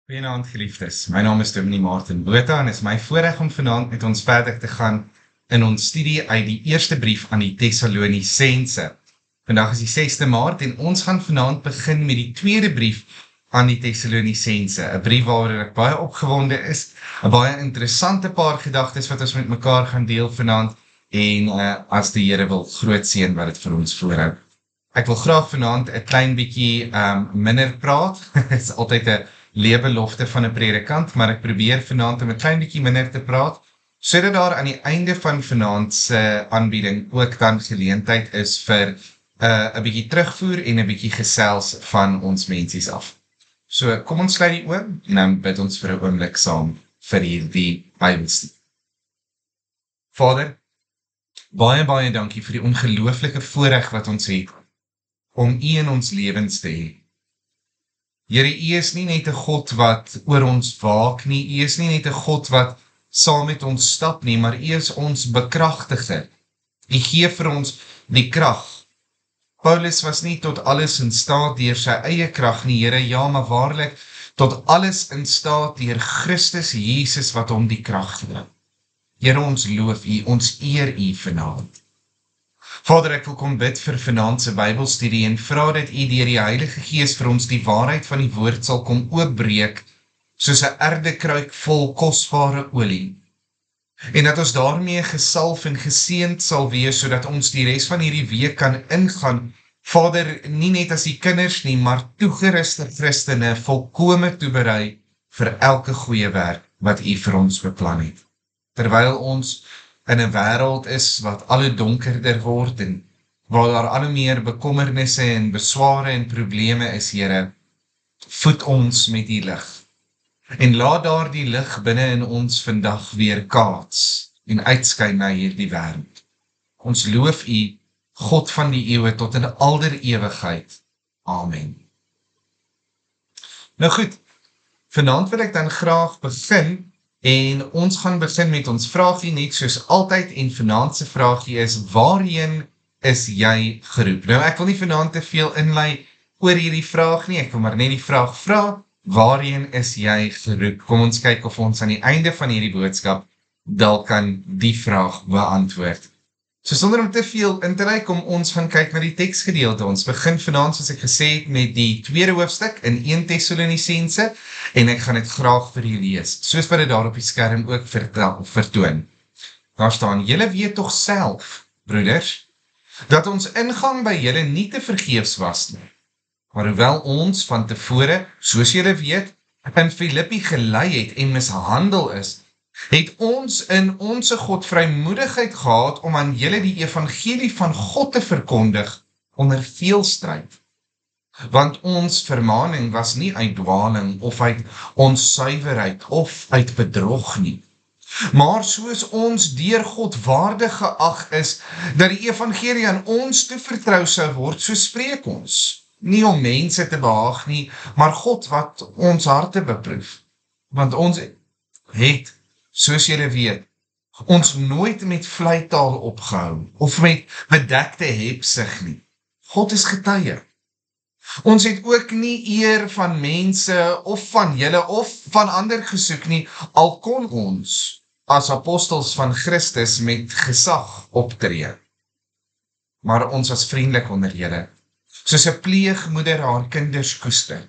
Goeienaand geliefdes, my naam is Dominee Martin Botha en is my voorreg om vanaand met ons verder te gaan in ons studie uit die eerste brief aan die Thessalonisense. Vandag is die 6de Maart en ons gaan vanaand begin met die tweede brief aan die Thessalonisense, 'n brief waaroor ek baie opgewonde is, 'n baie interessante paar gedagtes wat ons met mekaar gaan deel vanaand en as die Here wil groot seën wat dit vir ons voorhou. Ek wil graag vanaand 'n klein bietjie minder praat. Dit is altyd 'n leebelofte van 'n predikant, maar ek probeer vanaand om 'n klein bietjie minder te praat, sodat daar aan die einde van vanaand se aanbieding ook dan geleentheid is vir 'n bietjie terugvoer en 'n bietjie gesels van ons mensies af. So kom ons sluit die oë en dan bid ons vir 'n oomblik saam vir hierdie Bybelstudie. Vader, baie dankie vir die ongelooflike voorreg wat ons het om U in ons lewens te hê. Here, U is nie net 'n God wat oor ons waak nie, U is nie net 'n God wat saam met ons stap nie, maar U is ons bekragtiger. U gee vir ons die krag. Paulus was nie tot alles in staat deur sy eie krag nie, Here, ja, maar waarlik tot alles in staat deur Christus Jesus wat hom die krag gee. Here, ons loof U, ons eer U vanaand. Vader, ek wil kom bid vir vanaand se Bybelstudie en vra dat U deur die Heilige Gees vir ons die waarheid van die woord sal kom oopbreek, soos 'n erdekruik vol kosbare olie. En dat ons daarmee gesalf en geseënd sal wees, sodat ons die res van hierdie week kan ingaan, Vader, nie net as die kinders nie, maar toegeruste Christene, volkome toeberei vir elke goeie werk wat U vir ons beplan het. Terwyl ons in 'n wêreld is wat al hoe donkerder word en waar daar al hoe meer bekommernisse en besware en probleme is, Here, voed ons met die lig. En laat daar die lig binne in ons vandag weer kaats en uitskyn na hierdie wêreld. Ons loof U, God van die eeue tot in alder ewigheid. Amen. Nou goed, vanaand wil ek dan graag begin en ons gaan begin met ons vraagie net soos altyd en vanaand se vraagie is, waarheen is jy geroep? Nou ek wil nie vanaand te veel inlei oor hierdie vraag nie, ek wil maar net die vraag vra, waarheen is jy geroep? Kom ons kyk of ons aan die einde van hierdie boodskap dalk kan die vraag beantwoord. So sonder om te veel in te lei, kom ons gaan kyk na die teksgedeelte. Ons begin vanaand, soos ek gesê het, met die tweede hoofstuk in 1 Thessalonisense en ek gaan dit graag vir julle lees, soos wat dit daar op die skerm ook vertoon. Daar staan, julle weet tog self, broeders, dat ons ingang by julle nie te vergeefs was nie. Maar hoewel ons van tevore, soos julle weet, in Filippi gelei het en mishandel is, het ons in onse God vrymoedigheid gehad om aan julle die evangelie van God te verkondig onder veel stryd. Want ons vermaning was nie uit dwaling of uit onsuiverheid of uit bedrog nie. Maar soos ons deur God waardig geag is, dat die evangelie aan ons toevertrou sou word, so spreek ons. Nie om mense te behaag nie, maar God wat ons harte beproef. Want ons het, soos julle weet, ons nooit met vleitaal opgehou, of met bedekte hebsig nie. God is getuie. Ons het ook nie eer van mense, of van julle, of van ander gesoek nie, al kon ons, as apostels van Christus, met gesag optree. Maar ons was vriendelik onder julle, soos 'n pleegmoeder haar kinders koester.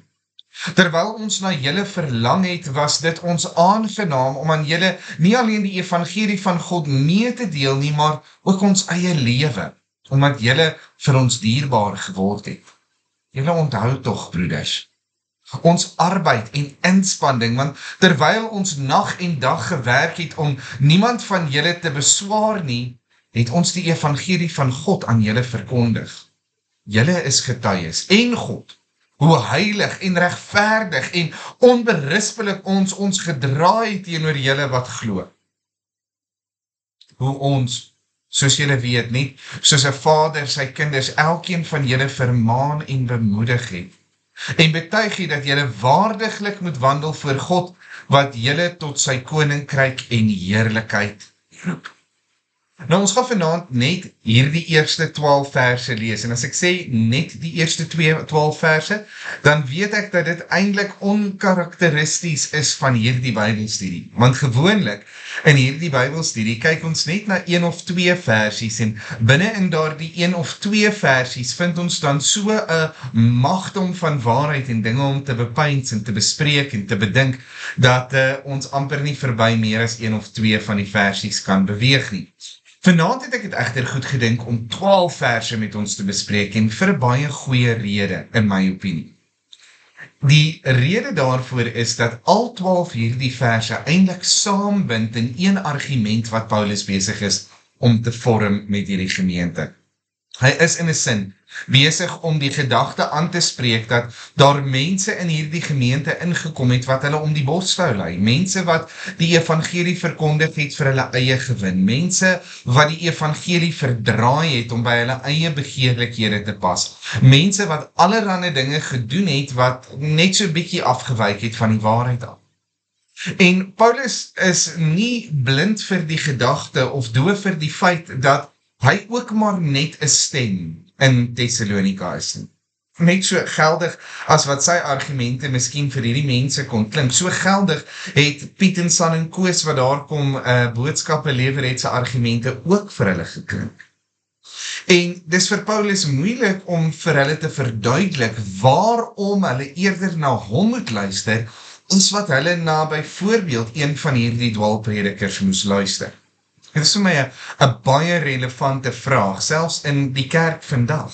Terwyl ons na julle verlang het, was dit ons aangenaam om aan julle nie alleen die evangelie van God mee te deel nie, maar ook ons eie lewe, omdat julle vir ons dierbaar geword het. Julle onthou tog, broeders, ons arbeid en inspanning, want terwyl ons nag en dag gewerk het om niemand van julle te beswaar nie, het ons die evangelie van God aan julle verkondig. Julle is getuies en God, hoe heilig en regverdig en onberispelik ons gedraai teenoor julle wat glo. Hoe ons, soos julle weet, nie soos 'n vader sy kinders elkeen van julle vermaan en bemoedig het, en betuig het dat julle waardiglik moet wandel voor God, wat julle tot sy koninkryk en heerlikheid roep. Nou ons gaan vanaand net hierdie eerste 12 verse lees, en as ek sê net die eerste 12 verse, dan weet ek dat dit eintlik onkarakteristies is van hierdie Bybelstudie. Want gewoonlik in hierdie Bybelstudie kyk ons net na 1 of 2 versies, en binne in daardie 1 of 2 versies vind ons dan so 'n magdom van waarheid en dinge om te bepeins en te bespreek en te bedink, dat ons amper nie verby meer as 1 of 2 van die versies kan beweeg nie. Vanaand het ek het egter goed gedink om 12 verse met ons te bespreek, en vir 'n baie goeie rede, in my opinie. Die rede daarvoor is dat al 12 hierdie verse eintlik saambind in een argument wat Paulus besig is om te vorm met hierdie gemeente. Hy is in 'n sin besig om die gedagte aan te spreek dat daar mense in hierdie gemeente ingekom het wat hulle om die bos wou lei. Mense wat die evangelie verkondig het vir hulle eie gewin. Mense wat die evangelie verdraai het om by hulle eie begeerlikhede te pas. Mense wat allerlei dinge gedoen het wat net so bietjie afgewyk het van die waarheid af. En Paulus is nie blind vir die gedagte of doof vir die feit dat hy ook maar net 'n stem in Thessalonika is. Net so geldig as wat sy argumente miskien vir hierdie mense kon klink. So geldig het Piet en San en Koos wat daar kom boodskappe lewer het sy argumente ook vir hulle geklink. En dis vir Paulus moeilik om vir hulle te verduidelik waarom hulle eerder na hom moet luister as wat hulle na byvoorbeeld een van hierdie dwaalpredikers moes luister. Dit is vir my 'n baie relevante vraag, selfs in die kerk vandag.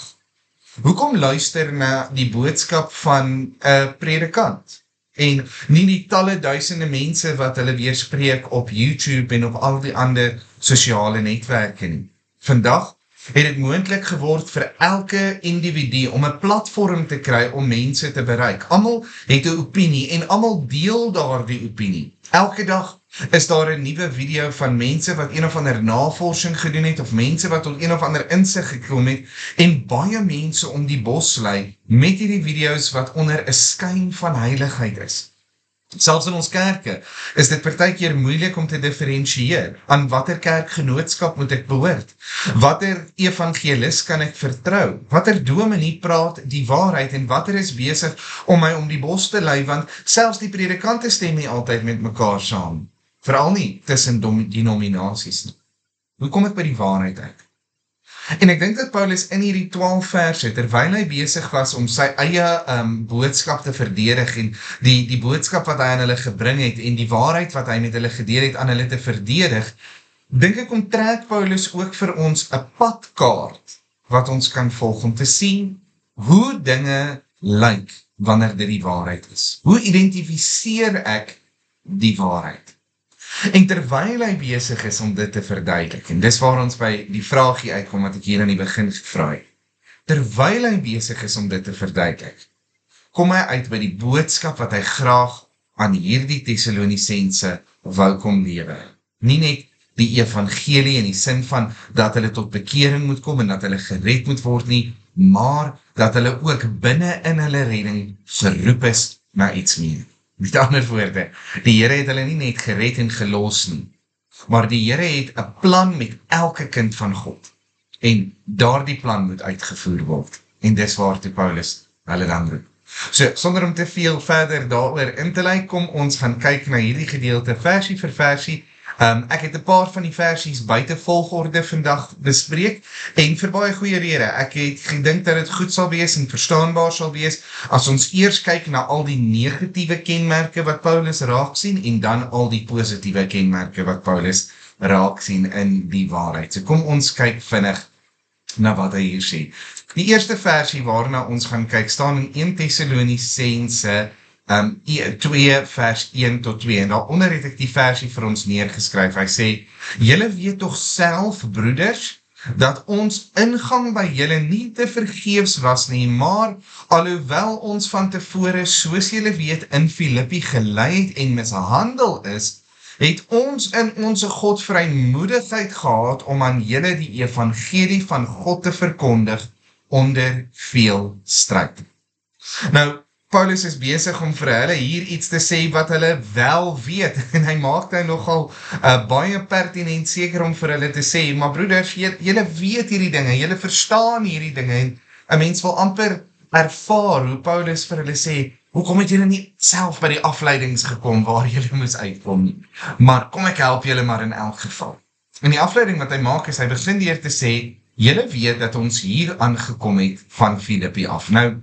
Hoekom luister na die boodskap van 'n predikant en nie die talle duisende mense wat hulle weerspreek op YouTube en op al die ander sosiale netwerke nie? Vandag het dit moontlik geword vir elke individu om 'n platform te kry om mense te bereik. Almal het 'n opinie en almal deel daardie opinie. Elke dag is daar 'n nuwe video van mense wat een of ander navorsing gedoen het, of mense wat tot een of ander insig gekom het, en baie mense om die bos lei met hierdie video's wat onder 'n skyn van heiligheid is. Selfs in ons kerke is dit partykeer moeilik om te diferensieer aan watter kerkgenootskap moet ek behoort. Watter evangelis kan ek vertrou? Watter dominee praat die waarheid en watter is besig om my om die bos te lei, want selfs die predikante stem nie altyd met mekaar saam. Veral nie tussen denominasies nie. Hoe kom ek by die waarheid uit? En ek dink dat Paulus in hierdie 12 verse, terwyl hy besig was om sy eie boodskap te verdedig en die boodskap wat hy aan hulle gebring het en die waarheid wat hy met hulle gedeel het aan hulle te verdedig, dink ek onttrek Paulus ook vir ons 'n padkaart wat ons kan volg om te sien hoe dinge lyk wanneer dit die waarheid is. Hoe identifiseer ek die waarheid? En terwyl hy besig is om dit te verduidelik, en dis waar ons by die vraagie uitkom wat ek hier aan die begin gevra het, terwyl hy besig is om dit te verduidelik, kom hy uit by die boodskap wat hy graag aan hierdie Thessalonisense wou kom lewe. Nie net die evangelie in die sin van dat hulle tot bekering moet kom en dat hulle gered moet word nie, maar dat hulle ook binne in hulle redding geroep is na iets meer. Met ander woorde, die Here het hulle nie net gered en gelos nie, maar die Here het 'n plan met elke kind van God. En daardie plan moet uitgevoer word. En dis waartoe Paulus hulle dan roep. So, sonder om te veel verder daaroor in te lei, kom ons gaan kyk na hierdie gedeelte versie vir versie. Ek het 'n paar van die versies buite volgorde vandag bespreek, en vir baie goeie rede. Ek het gedink dat dit goed sal wees en verstaanbaar sal wees as ons eers kyk na al die negatiewe kenmerke wat Paulus raak sien en dan al die positiewe kenmerke wat Paulus raak sien in die waarheid. So kom ons kyk vinnig na wat hy hier sê. Die eerste versie waarna ons gaan kyk staan in 1 Thessalonisense 2 vers 1 tot 2, en daaronder het ek die versie vir ons neergeskryf. Hy sê, julle weet tog self, broeders, dat ons ingang by julle nie te vergeefs was nie, maar alhoewel ons van tevore, soos julle weet, in Filippi gelei het en mishandel is, het ons in onze God vrymoedigheid gehad om aan julle die evangelie van God te verkondig onder veel stryd. Nou, Paulus is besig om vir hulle hier iets te sê wat hulle wel weet, en hy maak nou nogal baie pertinent seker om vir hulle te sê, maar broeders, julle weet hierdie dinge, julle verstaan hierdie dinge, en 'n mens wil amper ervaar hoe Paulus vir hulle sê, hoekom het julle nie self by die afleidings gekom waar julle moes uitkom nie, maar kom ek help julle maar in elk geval. En die afleiding wat hy maak is, hy begin deur te sê, julle weet dat ons hier aangekom het van Filippi af. Nou,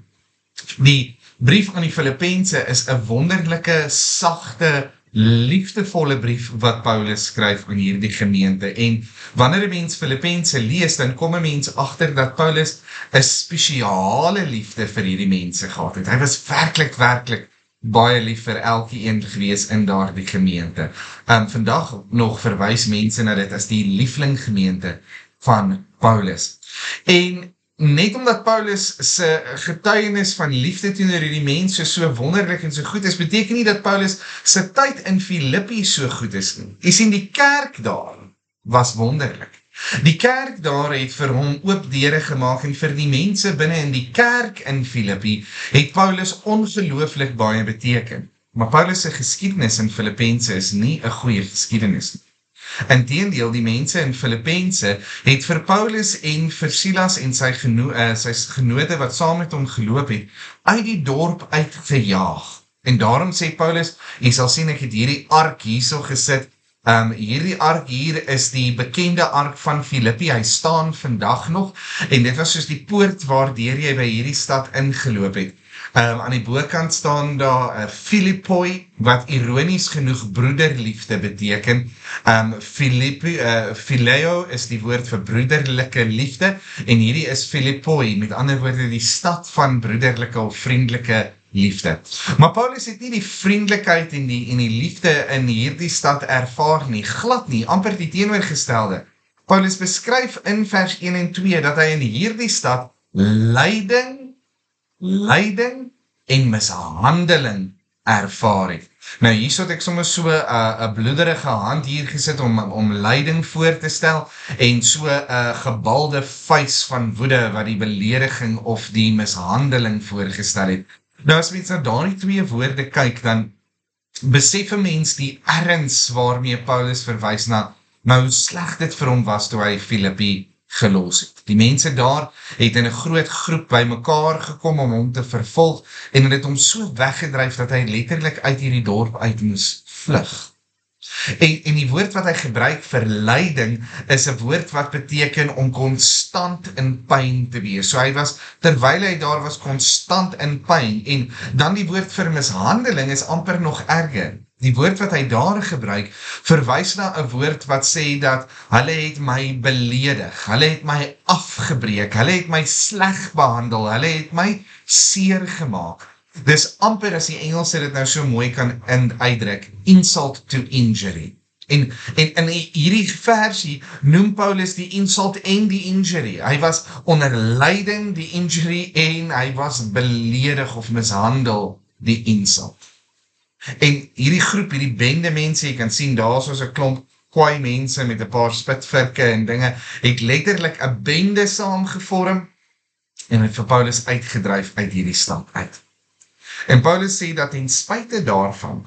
die brief aan die Filippense is 'n wonderlike, sagte, liefdevolle brief wat Paulus skryf aan hierdie gemeente. En wanneer 'n mens Filippense lees, dan kom 'n mens agter dat Paulus 'n spesiale liefde vir hierdie mense gehad het. Hy was werklik baie lief vir elkeen gewees in daardie gemeente. Vandag nog verwys mense na dit as die liefling gemeente van Paulus. En net omdat Paulus se getuienis van liefde teenoor hierdie mense so wonderlik en so goed is, beteken nie dat Paulus se tyd in Filippi so goed is nie. Jy sien, die kerk daar was wonderlik. Die kerk daar het vir hom oop deure gemaak, en vir die mense binne in die kerk in Filippi het Paulus ongelooflik baie beteken. Maar Paulus se geskiedenis in Filippense is nie 'n goeie geskiedenis nie. Inteendeel, die mense in Filippense het vir Paulus en vir Silas en sy genote wat saam met hom geloop het, uit die dorp uitgejaag. En daarom sê Paulus, jy sal sien ek het hierdie ark hierso gesit. Hierdie ark hier is die bekende ark van Filippi. Hy staan vandag nog, en dit was soos die poort waardeur jy by hierdie stad ingeloop het. Aan die bokant staan daar Philippoi, wat ironies genoeg broederliefde beteken. Phileo is die woord vir broederlike liefde, en hierdie is Philippoi, met ander woorde die stad van broederlike of vriendelike liefde. Maar Paulus het nie die vriendelikheid en die liefde in hierdie stad ervaar nie, glad nie, amper die teenoorgestelde. Paulus beskryf in vers 1 en 2 dat hy in hierdie stad lyding en mishandeling ervaar het. Nou hier het ek sommer so 'n bloederige hand hier gesit om lyding voor te stel, en so 'n gebalde vuis van woede wat die belediging of die mishandeling voorgestel het. Nou as mens na daardie twee woorde kyk, dan besef 'n mens die erns waarmee Paulus verwys na, maar hoe sleg dit vir hom was toe hy Filippi gelos het. Die mense daar het in 'n groot groep by mekaar gekom om hom te vervolg, en het hom so weggedryf dat hy letterlik uit hierdie dorp uit moes vlug. En die woord wat hy gebruik vir lyding is 'n woord wat beteken om konstant in pyn te wees. So hy was, terwyl hy daar was, konstant in pyn. En dan die woord vir mishandeling is amper nog erger. Die woord wat hy daar gebruik, verwys na 'n woord wat sê dat hulle het my beledig, hulle het my afgebreek, hulle het my sleg behandel, hulle het my seer gemaak. Dis amper, as die Engelse dit nou so mooi kan uitdruk, insult to injury. En in hierdie versie noem Paulus die insult en die injury. Hy was onder lyding, die injury, en hy was beledig of mishandel, die insult. En hierdie groep, hierdie bende mense, jy kan sien, daar soos 'n klomp kwaai mense met 'n paar spitvirke en dinge, het letterlik 'n bende saamgevorm, en het vir Paulus uitgedryf uit hierdie stad uit. En Paulus sê dat ten spyte daarvan,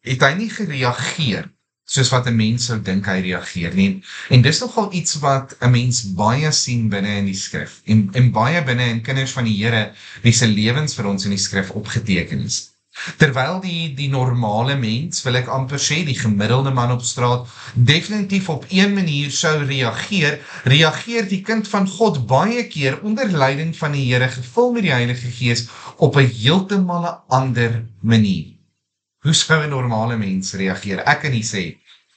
het hy nie gereageer, soos wat 'n mens sou dink hy reageer nie. En dis nogal iets wat 'n mens baie sien binne in die skrif, en baie binne in kinders van die Here, wie se lewens vir ons in die skrif opgeteken is. Terwyl die normale mens, wil ek amper sê, die gemiddelde man op straat, definitief op een manier sou reageer die kind van God baie keer onder leiding van die Here, gevul met die Heilige Gees, op 'n heeltemal 'n ander manier. Hoe sou 'n normale mens reageer? Ek kan nie sê,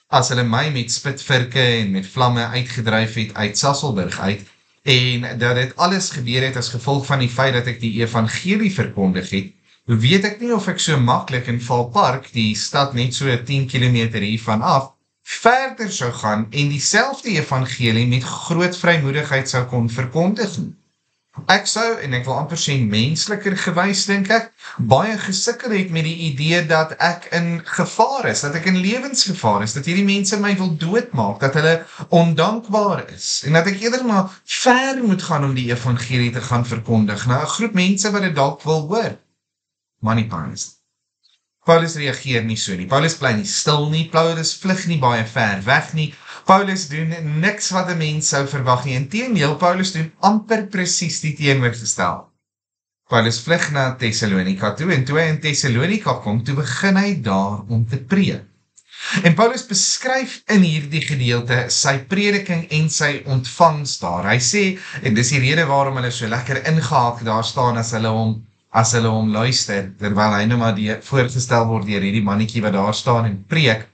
as hulle my met spitvirke en met vlamme uitgedryf het uit Sasolburg uit, en dat dit alles gebeur het as gevolg van die feit dat ek die evangelie verkondig het, weet ek nie of ek so maklik in Valpark, die stad net so 10 kilometer hiervan af, verder sou gaan en dieselfde evangelie met groot vrymoedigheid sou kon verkondig. Ek sou, en ek wil amper sê mensliker gewys, dink ek, baie gesukkel het met die idee dat ek in gevaar is, dat ek in lewensgevaar is, dat hierdie mense my wil doodmaak, dat hulle ondankbaar is, en dat ek eerder maar ver moet gaan om die evangelie te gaan verkondig, na 'n groep mense wat dit dalk wil hoor. maar nie Paulus nie. Paulus reageer nie so nie. Paulus bly nie stil nie. Paulus vlug nie baie ver weg nie. Paulus doen niks wat 'n mens sou verwag nie. Inteendeel, Paulus doen amper presies die teenoorgestelde. Paulus vlug na Thessalonika toe en toe hy in Thessalonika kom, toe begin hy daar om te preek. En Paulus beskryf in hierdie gedeelte sy prediking en sy ontvangs daar. Hy sê, en dis die rede waarom hulle so lekker ingehaak daar staan as hulle hom luister, terwyl hy nou maar voorgestel word deur hierdie mannetjie wat daar staan en preek.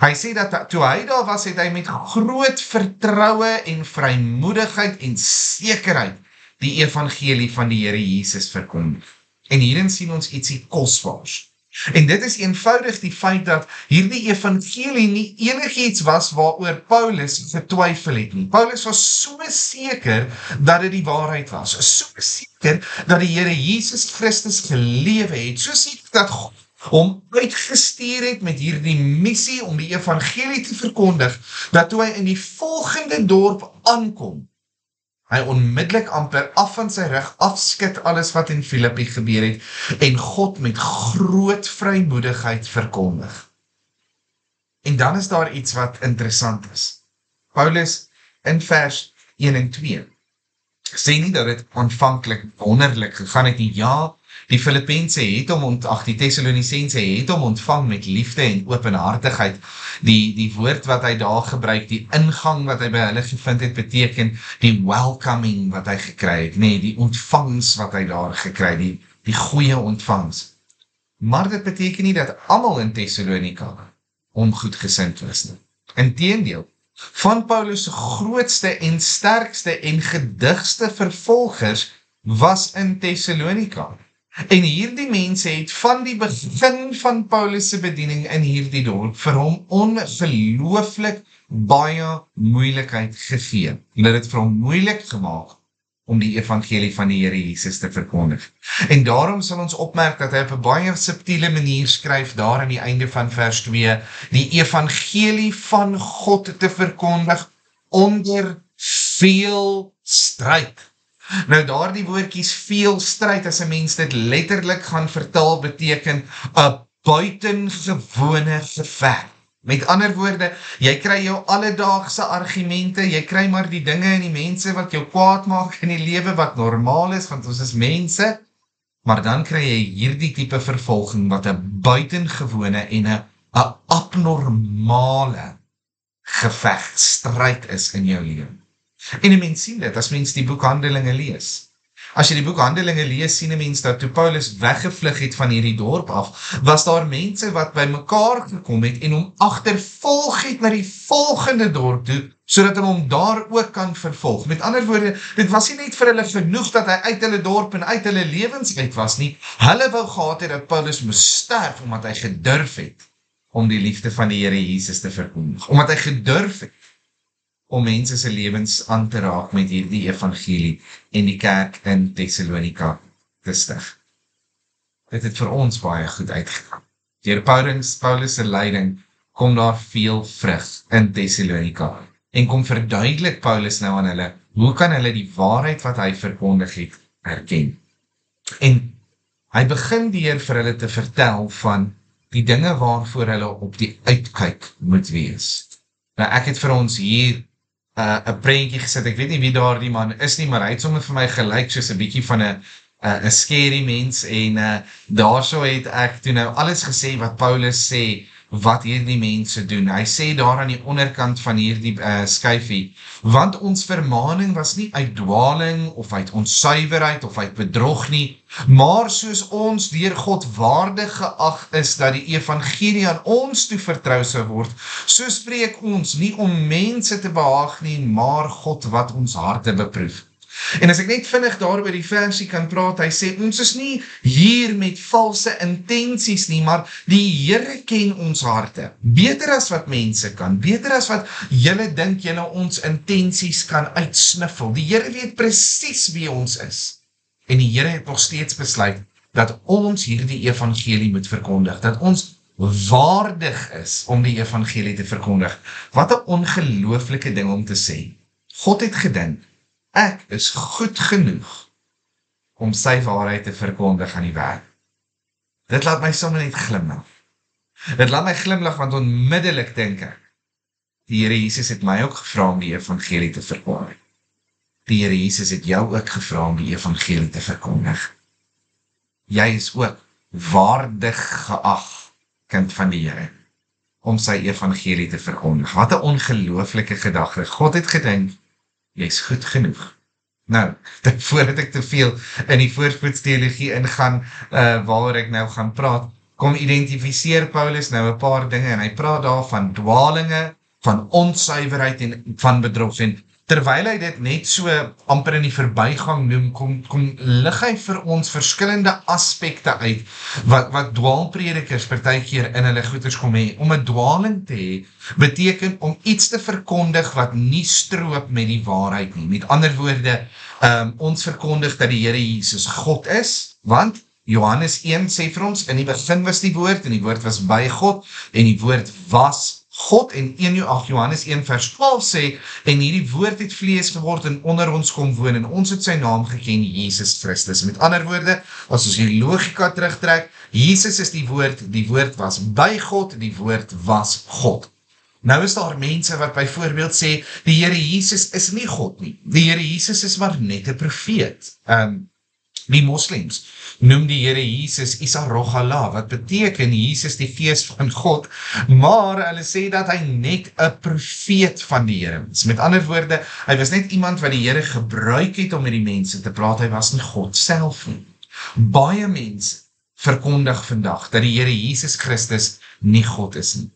Hy sê dat toe hy daar was, het hy met groot vertroue en vrymoedigheid en sekerheid die evangelie van die Here Jesus verkondig. En hierin sien ons ietsie kosbaars. En dit is eenvoudig die feit dat hierdie evangelie nie enigiets was waaroor Paulus getwyfel het nie. Paulus was so seker dat dit die waarheid was. So seker dat die Here Jesus Christus gelewe het. So seker dat God hom uitgestuur het met hierdie missie om die evangelie te verkondig, dat toe hy in die volgende dorp aankom, hy onmiddellik amper af van sy rug afskit alles wat in Filippi gebeur het en God met groot vrymoedigheid verkondig. En dan is daar iets wat interessant is. Paulus in vers 1 en 2 sê nie dat dit aanvanklik wonderlik gegaan het nie. Ja, die Filippense het hom die Thessalonisense het hom ontvang met liefde en openhartigheid. Die woord wat hy daar gebruik, die ingang wat hy by hulle gevind het, beteken die welcoming wat hy gekry het, nee, die ontvangs wat hy daar gekry het, die goeie ontvangs. Maar dit beteken nie dat almal in Thessalonika hom goedgesind was nie. Inteendeel, van Paulus se grootste en sterkste en gedigste vervolgers was in Thessalonika. En hierdie mense het van die begin van Paulus se bediening in hierdie dorp vir hom ongelooflik baie moeilikheid gegee. Hulle het dit vir hom moeilik gemaak om die evangelie van die Here Jesus te verkondig. En daarom sal ons opmerk dat hy op 'n baie subtiele manier skryf daar aan die einde van vers 2, die evangelie van God te verkondig onder veel stryd. Nou daardie woordjies veel stryd, as 'n mens dit letterlik gaan vertaal, beteken 'n buitengewone geveg. Met ander woorde, jy kry jou alledaagse argumente, jy kry maar die dinge en die mense wat jou kwaad maak in die lewe wat normaal is, want ons is mense, maar dan kry jy hierdie tipe vervolging wat 'n buitengewone en 'n abnormale geveg, stryd is in jou lewe. En 'n mens sien dit as mens die boek Handelinge lees. As jy die boek Handelinge lees, sien 'n mens dat toe Paulus weggevlug het van hierdie dorp af, was daar mense wat by mekaar gekom het en hom agtervolg het na die volgende dorp toe, sodat hulle hom daar ook kan vervolg. Met ander woorde, dit was nie net vir hulle genoeg dat hy uit hulle dorp en uit hulle lewens uit was nie. Hulle wou gehad het dat Paulus moes sterf, omdat hy gedurf het om die liefde van die Here Jesus te verkondig. Omdat hy gedurf het om mense se lewens aan te raak met hierdie evangelie en die kerk in Thessalonika te stig. Dit het vir ons baie goed uitgegaan. Deur Paulus se leiding kom daar veel vrug in Thessalonika en kom verduidelik Paulus nou aan hulle, hoe kan hulle die waarheid wat hy verkondig het erken? En hy begin deur vir hulle te vertel van die dinge waarvoor hulle op die uitkyk moet wees. Nou ek het vir ons hier 'n prentjie gesit, ek weet nie wie daardie man is nie, maar hy het sommer vir my gelyk soos 'n bietjie van 'n scary mens, en daarso het ek toe nou alles gesê wat Paulus sê, wat hierdie mense doen. Hy sê daar aan die onderkant van hierdie skyfie, want ons vermaning was nie uit dwaling, of uit onsuiverheid, of uit bedrog nie, maar soos ons deur God waardig geag is, dat die evangelie aan ons toe vertrou sou word, so spreek ons, nie om mense te behaag nie, maar God wat ons harte beproef. En as ek net vinnig daar oor die versie kan praat, hy sê, ons is nie hier met valse intensies nie, maar die Here ken ons harte, beter as wat mense kan, beter as wat julle dink julle ons intensies kan uitsniffel. Die Here weet presies wie ons is, en die Here het nog steeds besluit, dat ons hierdie evangelie moet verkondig, dat ons waardig is om die evangelie te verkondig. Wat 'n ongelooflike ding om te sê. God het gedink, ek is goed genoeg om sy waarheid te verkondig aan die wêreld. Dit laat my sommer net glimlag. Dit laat my glimlag want onmiddellik dink ek, die Here Jesus het my ook gevra om die evangelie te verkondig. Die Here Jesus het jou ook gevra om die evangelie te verkondig. Jy is ook waardig geag, kind van die Here, om sy evangelie te verkondig. Wat 'n ongelooflike gedagte. God het gedink, jy's goed genoeg. Nou, voordat ek te veel in die voorspoedsteologie ingaan, waaroor ek nou gaan praat, kom identifiseer Paulus nou 'n paar dinge, en hy praat daar van dwalinge, van onsuiverheid en van bedrog, en terwyl hy dit net so amper in die verbygang noem, kom lig hy vir ons verskillende aspekte uit, wat dwaalpredikers partykeer in hulle goeters kom hê. Om 'n dwaling te hê, beteken om iets te verkondig wat nie stroop met die waarheid nie. Met ander woorde, ons verkondig dat die Here Jesus God is, want Johannes 1 sê vir ons, in die begin was die woord, en die woord was by God, en die woord was God, en Johannes 1 vers 12 sê, en hierdie woord het vlees geword en onder ons kom woon, en ons het sy naam geken, Jesus Christus. Met ander woorde, as ons die logika terugtrek, Jesus is die woord was by God, die woord was God. Nou is daar mense wat byvoorbeeld sê, die Here Jesus is nie God nie, die Here Jesus is maar net 'n profeet. Die moslems noem die Here Jesus Isa Rohala, wat beteken Jesus die gees van God, maar hulle sê dat hy net 'n profeet van die Here is. Met ander woorde, hy was net iemand wat die Here gebruik het om met die mense te praat, hy was nie God self nie. Baie mense verkondig vandag dat die Here Jesus Christus nie God is nie.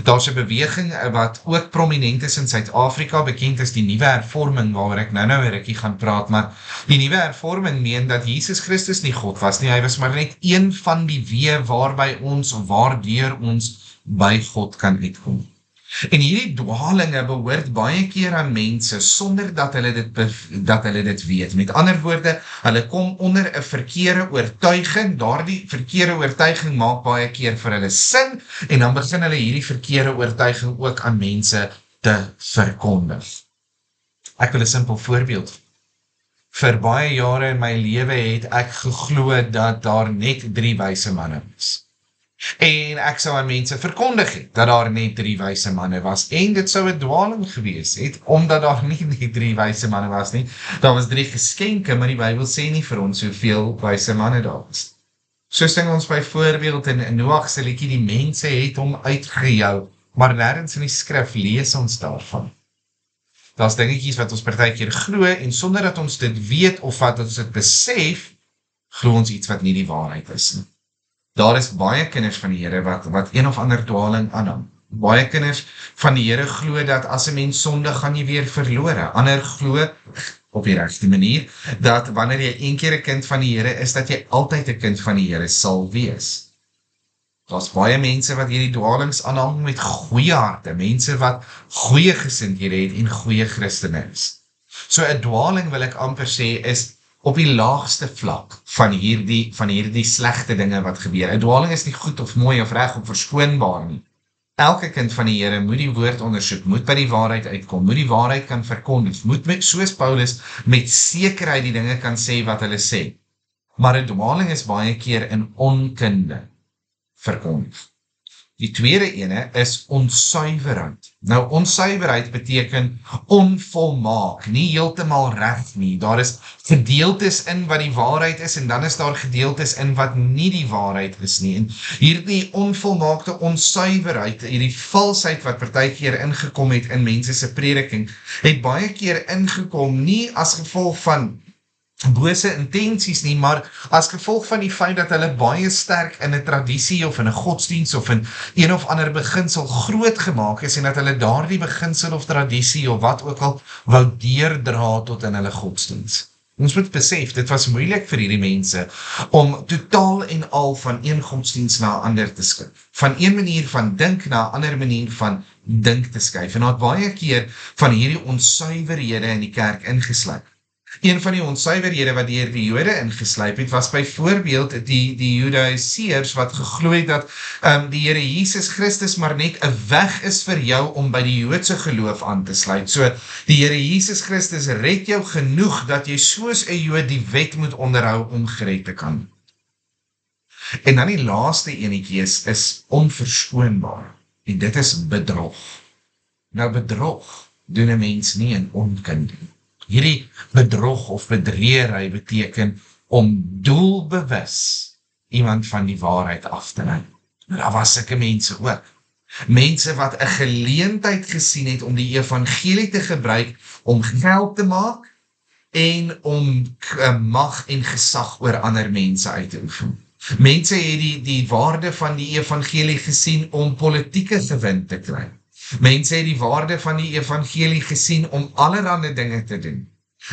Daar's 'n beweging wat ook prominent is in Suid-Afrika, bekend as die Nuwe Hervorming, waaroor ek nou 'n rukkie gaan praat, maar die Nuwe Hervorming meen dat Jesus Christus nie God was nie, hy was maar net een van die weë waarby ons, of waardeur ons by God kan uitkom. En hierdie dwalinge behoort baie keer aan mense sonder dat hulle dit weet. Met ander woorde, hulle kom onder 'n verkeerde oortuiging, daardie verkeerde oortuiging maak baie keer vir hulle sin, en dan begin hulle hierdie verkeerde oortuiging ook aan mense te verkondig. Ek wil 'n simpel voorbeeld. Vir baie jare in my lewe het ek geglo dat daar net 3 wyse manne was. En ek sou aan mense verkondig het, dat daar net 3 wyse manne was, en dit sou 'n dwaling gewees het, omdat daar nie net 3 wyse manne was nie, daar was 3 geskenke, maar die Bybel sê nie vir ons hoeveel wyse manne daar was. So sing ons byvoorbeeld in Noag se liedjie, die mense het hom uitgejou, maar nêrens in die skrif lees ons daarvan. Daar's dingetjies wat ons partykeer glo, en sonder dat ons dit weet, of wat ons dit besef, glo ons iets wat nie die waarheid is nie. Daar is baie kinders van die Here wat een of ander dwaling aanhang. Baie kinders van die Here glo dat as 'n mens sondig, gaan jy weer verlore. Ander glo op die regte manier dat wanneer jy een keer 'n kind van die Here is, dat jy altyd 'n kind van die Here sal wees. Daar's baie mense wat hierdie dwalings aanhang met goeie harte, mense wat goeie gesindhede het en goeie Christene is. So 'n dwaling, wil ek amper sê, is op die laagste vlak van hierdie slegte dinge wat gebeur. 'n Dwaling is nie goed of mooi of reg of verskoonbaar nie. Elke kind van die Here moet die woord ondersoek, moet by die waarheid uitkom, moet die waarheid kan verkondig, moet soos Paulus met sekerheid die dinge kan sê wat hulle sê. Maar 'n dwaling is baie keer in onkunde verkondig. Die tweede ene is onsuiverheid. Nou, onsuiverheid beteken onvolmaak, nie heeltemal reg nie. Daar is gedeeltes in wat die waarheid is, en dan is daar gedeeltes in wat nie die waarheid is nie. En hierdie onvolmaakte onsuiverheid, hierdie valsheid wat partykeer ingekom het in mense se prediking, het baie keer ingekom nie as gevolg van bose intensies nie, maar as gevolg van die feit dat hulle baie sterk in 'n tradisie of in 'n godsdiens of in een of ander beginsel groot gemaak is, en dat hulle daardie beginsel of tradisie of wat ook al wou deurdra tot in hulle godsdiens. Ons moet besef, dit was moeilik vir hierdie mense om totaal en al van een godsdiens na 'n ander te skuif. Van een manier van dink na 'n ander manier van dink te skuif. En daar het baie keer van hierdie onsuiverhede in die kerk ingesluip. Een van die onsuiverhede wat deur die Jode ingeslyp het, was byvoorbeeld die Judaïseërs wat geglo het dat die Here Jesus Christus maar net 'n weg is vir jou om by die Joodse geloof aan te sluit. So, die Here Jesus Christus red jou genoeg dat jy soos 'n Jood die wet moet onderhou om gered te kan. En dan die laaste enetjie is onverskoonbaar. En dit is bedrog. Nou bedrog doen 'n mens nie in onkunde. Hierdie bedrog of bedreery beteken om doelbewus iemand van die waarheid af te lei. Daar was sulke mense ook. Mense wat 'n geleentheid gesien het om die evangelie te gebruik om geld te maak en om mag en gesag oor ander mense uit te oefen. Mense het die waarde van die evangelie gesien om politieke gewin te kry. Mense het die waarde van die evangelie gesien om allerhande dinge te doen.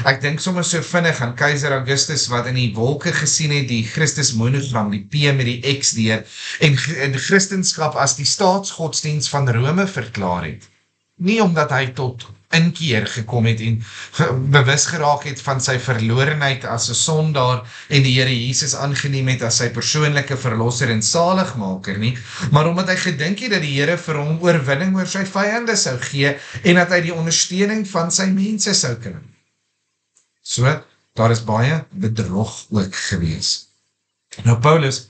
Ek dink sommer so vinnig aan Keiser Augustus wat in die wolke gesien het die Christus monogram, die P met die X deur, en Christenskap as die staatsgodsdienst van Rome verklaar het. Nie omdat hy tot inkeer gekom het en bewus geraak het van sy verlorenheid as 'n sondaar en die Here Jesus aangeneem het as sy persoonlike verlosser en saligmaker nie, maar omdat hy gedink het dat die Here vir hom oorwinning oor sy vyande sou gee en dat hy die ondersteuning van sy mense sou kry. So, daar is baie bedrog ook gewees. Nou Paulus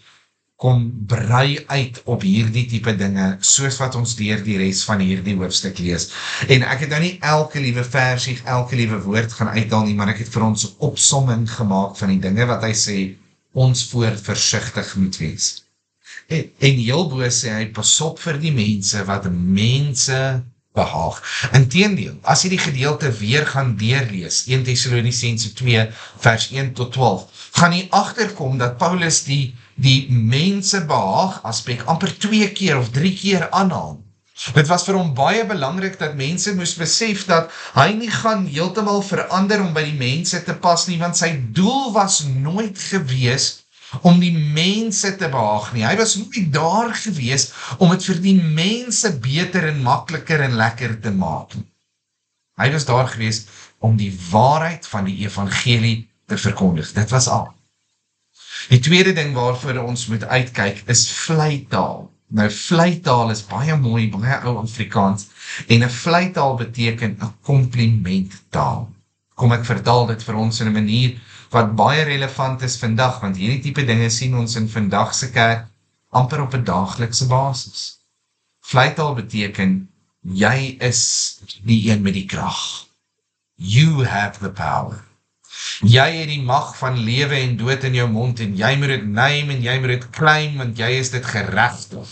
kom brei uit op hierdie tipe dinge, soos wat ons deur die res van hierdie hoofstuk lees. En ek het nou nie elke liewe versie, elke liewe woord gaan uithaal nie, maar ek het vir ons 'n opsomming gemaak van die dinge wat hy sê, ons voor versigtig moet wees. En heel bo sê hy, pas op vir die mense wat mense behaag. Inteendeel, as jy die gedeelte weer gaan deurlees, 1 Tessalonisense 2 vers 1 tot 12, gaan jy agterkom dat Paulus die mense behaag aspek amper 2 keer of 3 keer aanhaal. Dit was vir hom baie belangrik dat mense moes besef dat hy nie gaan heeltemal verander om by die mense te pas nie, want sy doel was nooit gewees om die mense te behaag nie. Hy was nooit daar gewees om het vir die mense beter en makliker en lekker te maak. Hy was daar gewees om die waarheid van die evangelie te verkondig. Dit was al. Die tweede ding waarvoor ons moet uitkyk is vleitaal. Nou vleitaal is baie mooi, baie ou Afrikaans, en 'n vleitaal beteken 'n komplimenttaal. Kom ek vertaal dit vir ons in 'n manier wat baie relevant is vandag, want hierdie tipe dinge sien ons in vandag se kerk amper op 'n daaglikse basis. Vleitaal beteken, jy is die een met die krag. You have the power. Jy het die mag van lewe en dood in jou mond en jy moet dit neem en jy moet dit claim, want jy is dit geregtig.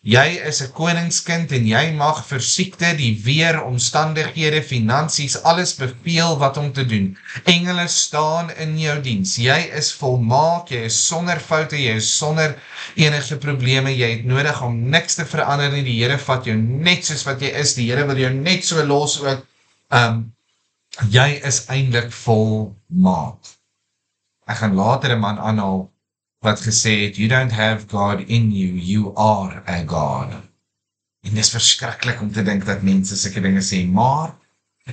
Jy is 'n koningskind en jy mag vir siekte, die weer, omstandighede, finansies, alles beveel wat om te doen. Engele staan in jou diens. Jy is volmaak, jy is sonder foute, jy is sonder enige probleme, jy het nodig om niks te verander nie. Die Here vat jou net soos wat jy is. Die Here wil jou net so los ook. Jy is eintlik volmaak. Ek gaan later 'n man aanhaal wat gesê het, you don't have God in you, you are a God. En dis verskriklik om te dink dat mense sulke dinge sê, maar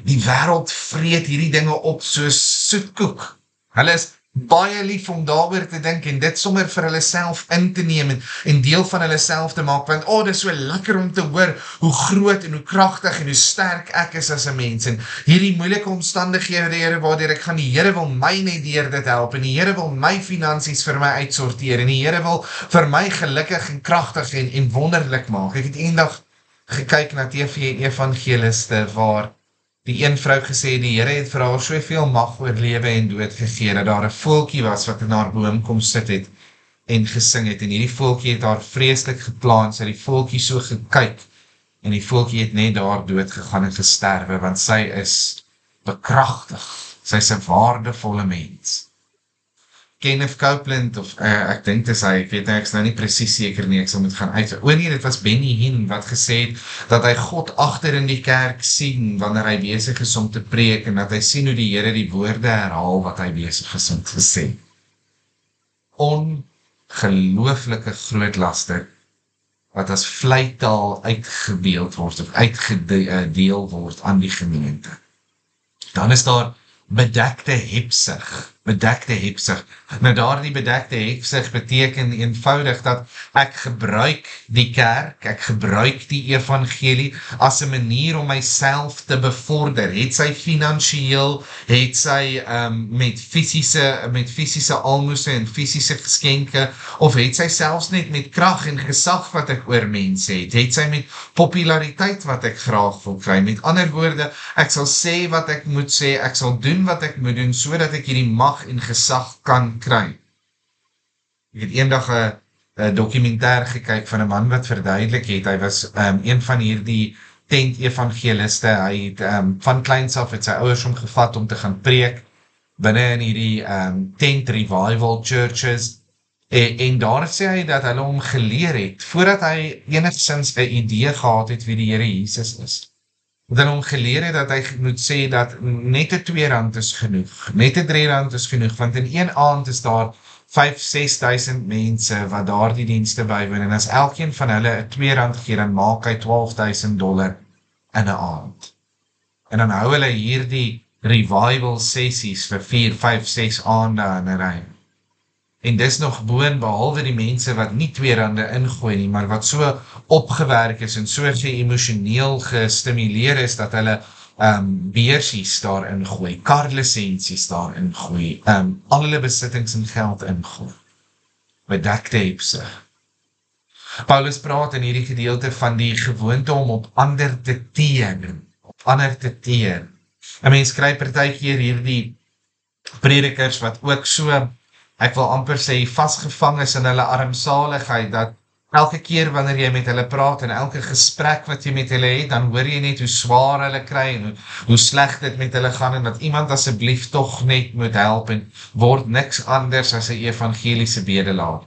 die wêreld vreet hierdie dinge op soos soetkoek. Hulle is baie lief om daaroor te dink en dit sommer vir hulle self in te neem en deel van hulle self te maak, want dis so lekker om te hoor hoe groot en hoe kragtig en hoe sterk ek is as 'n mens, en hierdie moeilike omstandighede, Here, waardeur ek gaan, die Here wil my net deur dit help, en die Here wil my finansies vir my uitsorteer, en die Here wil vir my gelukkig en kragtig en wonderlik maak. Ek het eendag gekyk na TV evangeliste waar die een vrou gesê, die Here het vir haar soveel mag oor lewe en dood gegee, dat daar 'n voeltjie was wat in haar boom kom sit het en gesing het, en hierdie voeltjie het haar vreeslik geplaan, sy het die voeltjie so gekyk, en die voeltjie het net daar dood gegaan en gesterwe, want sy is bekragtig, sy is 'n waardevolle mens. Kenneth Copeland, of ek dink dis hy, ek weet nou, ek is nou nie presies seker nie, ek sal moet gaan uit. Nee, dit was Benny Hinn wat gesê het, dat hy God agter in die kerk sien, wanneer hy besig is om te preek, en dat hy sien hoe die Here die woorde herhaal, wat hy besig is om te sê. Ongelooflike groot laster, wat as vleitaal uitgebeeld word, of uitgedeel word aan die gemeente. Dan is daar bedekte hebsig. bedekte hebsug. Nou daardie bedekte hebsug beteken eenvoudig dat ek gebruik die kerk, ek gebruik die evangelie as 'n manier om myself te bevorder. Het sy finansiëel, het sy met fisiese almoses en fisiese geskenke, of het sy selfs net met krag en gesag wat ek oor mense het sy met populariteit wat ek graag wil kry. Met ander woorde, ek sal sê wat ek moet sê, ek sal doen wat ek moet doen, sodat ek hierdie mag en gesag kan kry. Ek het eendag 'n dokumentêr gekyk van 'n man wat verduidelik het, hy was een van hierdie tent-evangeliste, hy het van kleins af het sy ouers hom gevat om te gaan preek, binne in hierdie tent revival churches, en daar sê hy dat hulle hom geleer het, voordat hy enigstens 'n idee gehad het wie die Here Jesus is. Dat hulle hom geleer het dat hy moet sê dat net 'n R2 is genoeg, net 'n R3 is genoeg, want in een aand is daar 5-6 duisend mense wat daar die dienste bywoon, en as elkeen van hulle 'n R2 gee, dan maak hy $12,000 in 'n aand. En dan hou hulle hierdie revival sessies vir 4, 5, 6 aande in 'n ry. En dis nog behalwe die mense wat nie R2 ingooi nie, maar wat so opgewerk is en so emosioneel gestimuleer is, dat hulle beursies daar ingooi, karlisensies daar ingooi, al hulle besittings en geld ingooi. Bedekte hebsug. Paulus praat in hierdie gedeelte van die gewoonte om op ander te teer. 'n Mens kry partykeer hierdie predikers wat ook so, ek wil amper sê, vasgevang is in hulle armsaligheid, dat elke keer wanneer jy met hulle praat en elke gesprek wat jy met hulle het, dan hoor jy net hoe swaar hulle kry en hoe sleg dit met hulle gaan, en dat iemand asseblief tog net moet help, en word niks anders as 'n evangeliese bedelaar.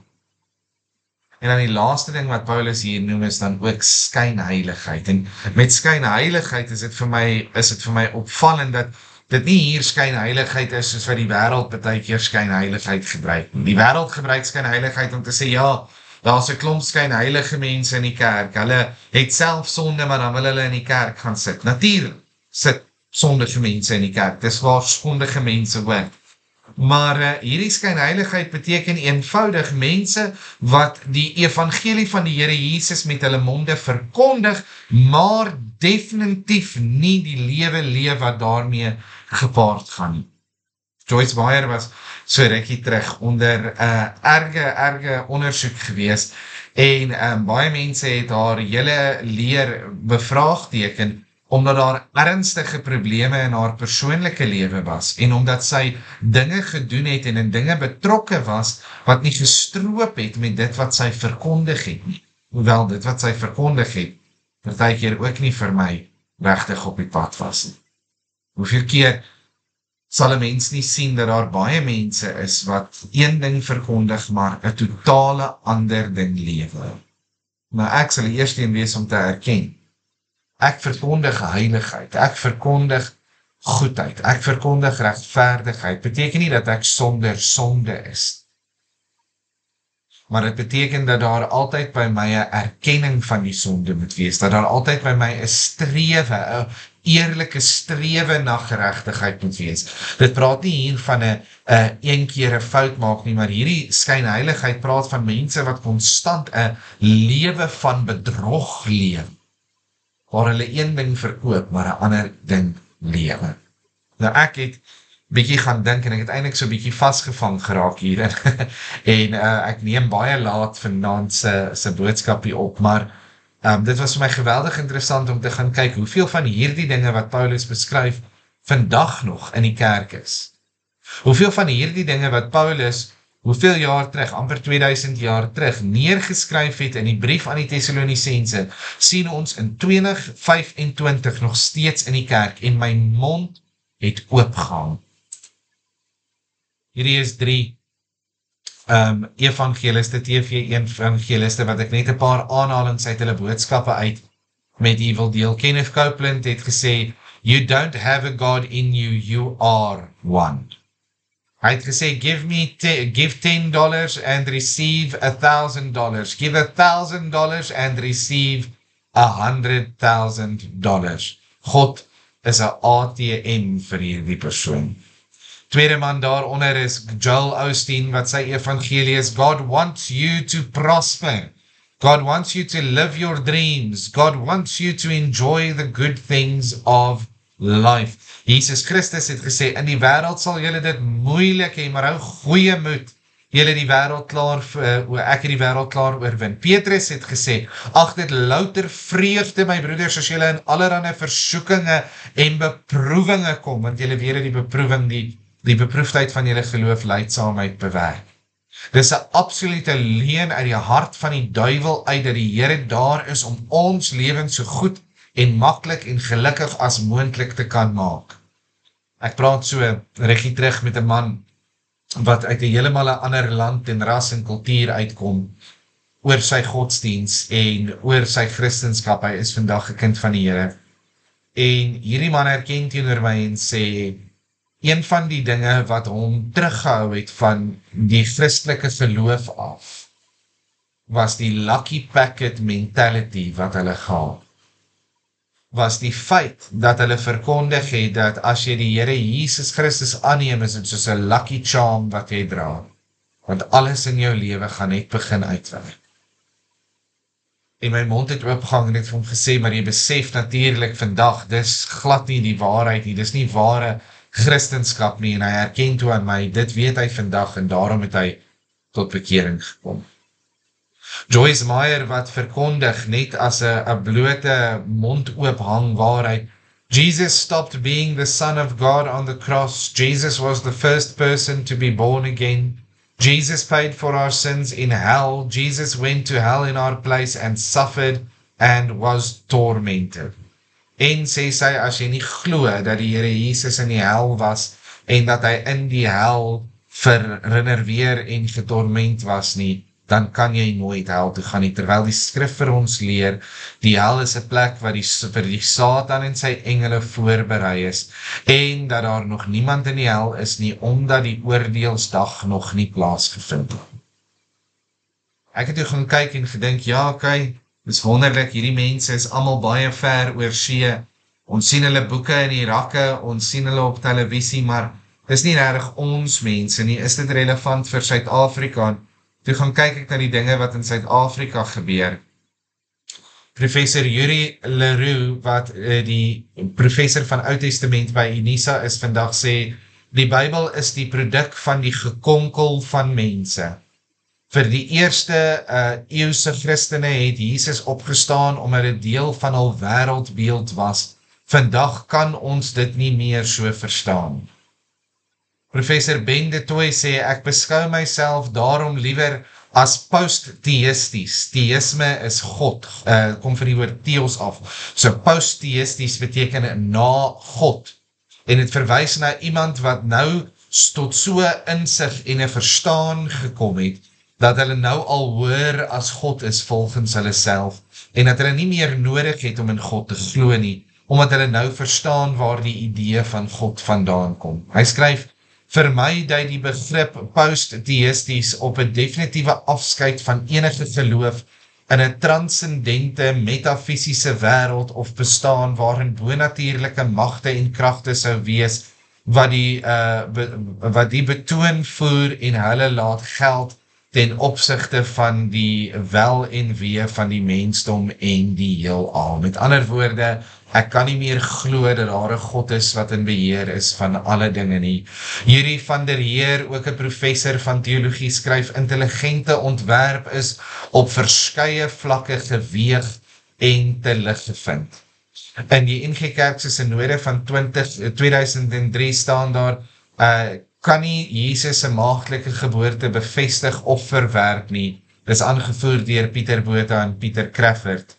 En dan die laaste ding wat Paulus hier noem is dan ook skynheiligheid. En met skynheiligheid is dit vir my opvallend dat dit nie hier skynheiligheid is soos wat die wêreld partykeer skynheiligheid gebruik. Die wêreld gebruik skynheiligheid om te sê, ja, daar's 'n klomp skynheilige mense in die kerk. Hulle het self sonde, maar dan wil hulle in die kerk gaan sit. Natuurlik sit sondige mense in die kerk. Dis waar sondige mense hoor. Maar hierdie skynheiligheid beteken eenvoudig mense wat die evangelie van die Here Jesus met hulle monde verkondig, maar definitief nie die lewe wat daarmee gepaard gaan nie. Joyce Meyer was so rukkie terug onder erge ondersoek gewees, en baie mense het haar hele leer bevraagteken, omdat daar ernstige probleme in haar persoonlike lewe was, en omdat sy dinge gedoen het en in dinge betrokke was, wat nie gestroop het met dit wat sy verkondig het nie. Hoewel dit wat sy verkondig het, partykeer ook nie vir my regtig op die pad was nie. Hoeveel keer sal 'n mens nie sien dat daar baie mense is wat een ding verkondig, maar 'n totale ander ding lewe. Maar ek sal die eerste een wees om te erken. Ek verkondig heiligheid, ek verkondig goedheid, ek verkondig regverdigheid. Beteken nie dat ek sonder sonde is. Maar dit beteken dat daar altyd by my 'n erkenning van die sonde moet wees, dat daar altyd by my 'n strewe, 'n eerlike strewe na geregtigheid moet wees. Dit praat nie hier van 'n een keer 'n fout maak nie, maar hierdie skynheiligheid praat van mense wat konstant 'n lewe van bedrog leef, waar hulle een ding verkoop, maar 'n ander ding lewe. Nou ek het bietjie gaan dink, en ek het eintlik so bietjie vasgevang geraak hier, en ek neem baie laat vanaand se boodskapie op, maar dit was vir my geweldig interessant om te gaan kyk, hoeveel van hierdie dinge wat Paulus beskryf, vandag nog in die kerk is. Hoeveel van hierdie dinge wat Paulus, hoeveel jaar terug, amper 2000 jaar terug, neergeskryf het in die brief aan die Thessalonisense, sien ons in 2025 nog steeds in die kerk, en my mond het oopgegaan. Hierdie is 3 evangeliste, TV-evangeliste, wat ek net 'n paar aanhalings uit hulle boodskappe uit met u wil deel. Kenneth Copeland het gesê, "You don't have a God in you, you are one." Hy het gesê, give $10 and receive $1,000. Give $1,000 and receive $100,000. God is 'n ATM vir hierdie persoon. Tweede man daaronder is Joel Osteen, wat sy evangelie is, God wants you to prosper. God wants you to live your dreams. God wants you to enjoy the good things of life. Jesus Christus het gesê, in die wêreld sal julle dit moeilik hê, maar hou goeie moed. Julle die wêreld klaar, ek het die wêreld klaar oorwin. Petrus het gesê, ag dit louter vreugde my broeders, as julle in allerlei versoekinge en beproewinge kom, want julle weet die beproewing, die beproefdheid van julle geloof leidsaamheid bewerk. Dis 'n absolute leuen uit die hart van die duiwel uit, dat die Here daar is om ons lewens so goed en maklik en gelukkig as moontlik te kan maak. Ek praat so rukkie terug met 'n man wat uit 'n heeltemal 'n ander land en ras en kultuur uitkom, oor sy godsdiens en oor sy Christenskap. Hy is vandag 'n kind van die Here. En hierdie man erken teenoor my en sê, een van die dinge wat hom teruggehou het van die Christelike geloof af, was die lucky packet mentality wat hulle gehad. Was die feit dat hulle verkondig het dat as jy die Here Jesus Christus aanneem, is dit soos 'n lucky charm wat jy dra. Want alles in jou lewe gaan net begin uitwerk. En my mond het oopgegaan en het vir hom gesê, maar jy besef natuurlik vandag, dis glad nie die waarheid nie, dis nie ware Christenskap nie, en hy herken toe aan my, dit weet hy vandag, en daarom het hy tot bekering gekom. Joyce Meyer wat verkondig net as 'n blote mond oophang waarheid, Jesus stopped being the Son of God on the cross. Jesus was the first person to be born again. Jesus paid for our sins in hell. Jesus went to hell in our place and suffered and was tormented. En sê sy, as jy nie glo dat die Here Jesus in die hel was en dat hy in die hel verrenerveer en getorment was nie, dan kan jy nooit hel toe gaan nie, terwyl die skrif vir ons leer, die hel is 'n plek waar vir die Satan en sy engele voorberei is, en dat daar nog niemand in die hel is nie, omdat die oordeelsdag nog nie plaasgevind het. Ek het toe gaan kyk en gedink, ja, okay, dis wonderlik, hierdie mense is almal baie ver oor see, ons sien hulle boeke in die rakke, ons sien hulle op televisie, maar dis nie regtig ons mense nie, is dit relevant vir Suid-Afrika? Toe gaan kyk ek na die dinge wat in Suid-Afrika gebeur. Professor Yuri Leroux, wat die professor van Ou Testament by Unisa is, vandag sê, die Bybel is die produk van die gekonkel van mense. Vir die eerste eeuse Christene het Jesus opgestaan omdat dit deel van hul wêreldbeeld was. Vandag kan ons dit nie meer so verstaan. Professor Ben de Tooy sê, ek beskou myself daarom liewer as post-theïsties. Theïsme is God, kom van die woord theos af. So post-theïsties beteken na God. En het verwys na iemand wat nou tot so insig en 'n verstaan gekom het, dat hulle nou al hoor as God is volgens hulle self, en dat hulle nie meer nodig het om in God te glo nie, omdat hulle nou verstaan waar die idee van God vandaan kom. Hy skryf, vir my dui die begrip post-theïsties op 'n definitiewe afskeid van enige geloof in 'n transcendente metafisiese wêreld of bestaan waarin bonatuurlike magte en kragte sou wees wat die betoon voer en hulle laat geld ten opsigte van die wel en wee van die mensdom en die heelal. Met ander woorde, ek kan nie meer glo dat daar 'n God is wat in beheer is van alle dinge nie. Yuri van der Heer, ook 'n professor van teologie, skryf, intelligente ontwerp is op verskeie vlakke geweeg en te lig gevind. In die NG Kerk se synode van 2003 staan daar, kan nie Jesus se maagdelike geboorte bevestig of verwerp nie. Dis aangevoer deur Pieter Botha en Pieter Crawford.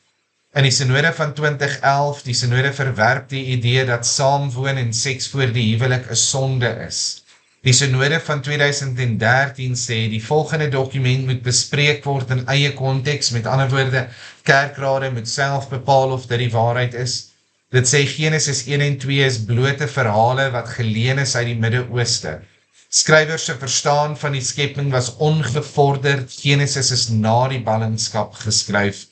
In die synode van 2011, die synode verwerp die idee dat saamwoon en seks voor die huwelik 'n sonde is. Die synode van 2013 sê die volgende dokument moet bespreek word in eie konteks, met ander woorde, kerkrade moet self bepaal of dit die waarheid is. Dit sê Genesis 1 en 2 is blote verhale wat geleen is uit die Midde-Ooste. Skrywers se verstaan van die skepping was ongevorderd. Genesis is na die ballingskap geskryf.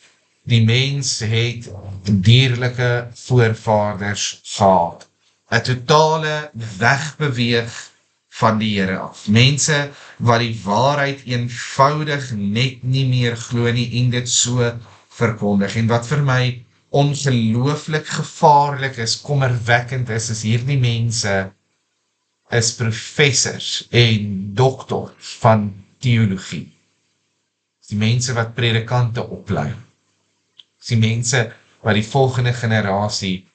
Die mens het dierlike voorvaders gehad. 'n totale wegbeweeg van die Here af. Mense wat die waarheid eenvoudig net nie meer glo nie en dit so verkondig. En wat vir my ongelooflik gevaarlik is, kommerwekkend is hierdie mense is professors en doktors van teologie. Die mense wat predikante oplei. Die mense wat die volgende generasie